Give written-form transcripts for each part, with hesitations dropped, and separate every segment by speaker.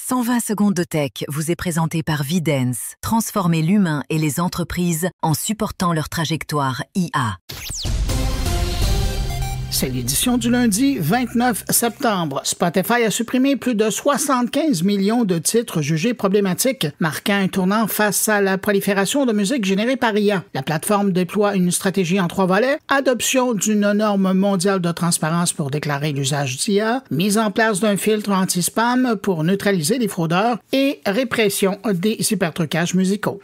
Speaker 1: 120 secondes de tech vous est présenté par Vidence. Transformez l'humain et les entreprises en supportant leur trajectoire IA.
Speaker 2: C'est l'édition du lundi 29 septembre. Spotify a supprimé plus de 75 millions de titres jugés problématiques, marquant un tournant face à la prolifération de musique générée par IA. La plateforme déploie une stratégie en 3 volets: adoption d'une norme mondiale de transparence pour déclarer l'usage d'IA, mise en place d'un filtre anti-spam pour neutraliser les fraudeurs et répression des hypertrucages musicaux.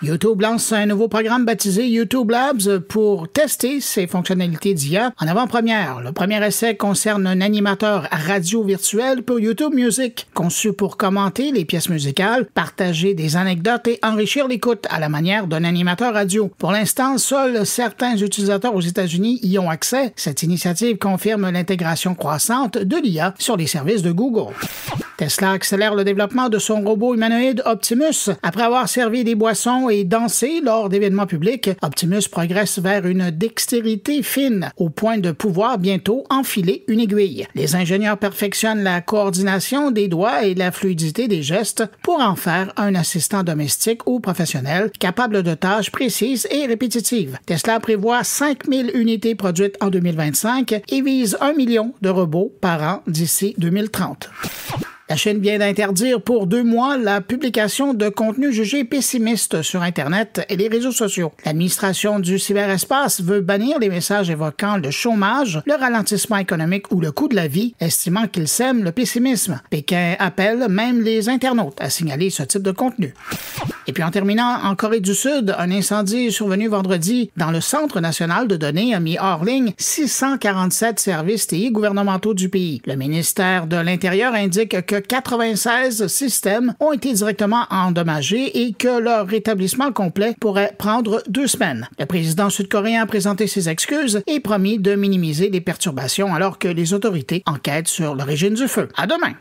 Speaker 2: YouTube lance un nouveau programme baptisé YouTube Labs pour tester ses fonctionnalités d'IA en avant-première. Le premier essai concerne un animateur radio virtuel pour YouTube Music, conçu pour commenter les pièces musicales, partager des anecdotes et enrichir l'écoute à la manière d'un animateur radio. Pour l'instant, seuls certains utilisateurs aux États-Unis y ont accès. Cette initiative confirme l'intégration croissante de l'IA sur les services de Google. Tesla accélère le développement de son robot humanoïde Optimus. Après avoir servi des boissons et dansé lors d'événements publics, Optimus progresse vers une dextérité fine, au point de pouvoir bientôt enfiler une aiguille. Les ingénieurs perfectionnent la coordination des doigts et la fluidité des gestes pour en faire un assistant domestique ou professionnel capable de tâches précises et répétitives. Tesla prévoit 5000 unités produites en 2025 et vise 1 million de robots par an d'ici 2030. La Chine vient d'interdire pour 2 mois la publication de contenus jugés pessimistes sur Internet et les réseaux sociaux. L'administration du cyberespace veut bannir les messages évoquant le chômage, le ralentissement économique ou le coût de la vie, estimant qu'ils sèment le pessimisme. Pékin appelle même les internautes à signaler ce type de contenu. Et puis en terminant, en Corée du Sud, un incendie survenu vendredi dans le Centre national de données a mis hors ligne 647 services TI gouvernementaux du pays. Le ministère de l'Intérieur indique que 96 systèmes ont été directement endommagés et que leur rétablissement complet pourrait prendre 2 semaines. Le président sud-coréen a présenté ses excuses et promis de minimiser les perturbations alors que les autorités enquêtent sur l'origine du feu. À demain!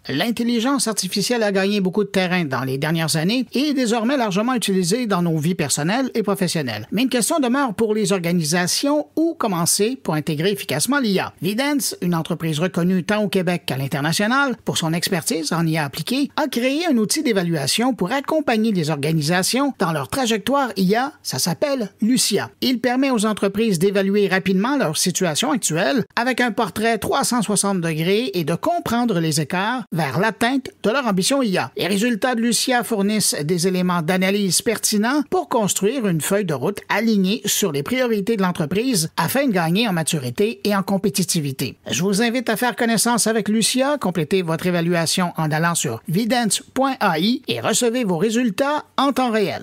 Speaker 2: L'intelligence artificielle a gagné beaucoup de terrain dans les dernières années et est désormais largement utilisée dans nos vies personnelles et professionnelles. Mais une question demeure pour les organisations: où commencer pour intégrer efficacement l'IA? Vidence, une entreprise reconnue tant au Québec qu'à l'international pour son expertise en IA appliquée, a créé un outil d'évaluation pour accompagner les organisations dans leur trajectoire IA. Ça s'appelle Lucia. Il permet aux entreprises d'évaluer rapidement leur situation actuelle avec un portrait 360 degrés et de comprendre les écarts vers l'atteinte de leur ambition IA. Les résultats de Lucia fournissent des éléments d'analyse pertinents pour construire une feuille de route alignée sur les priorités de l'entreprise afin de gagner en maturité et en compétitivité. Je vous invite à faire connaissance avec Lucia, complétez votre évaluation en allant sur vidence.ai et recevez vos résultats en temps réel.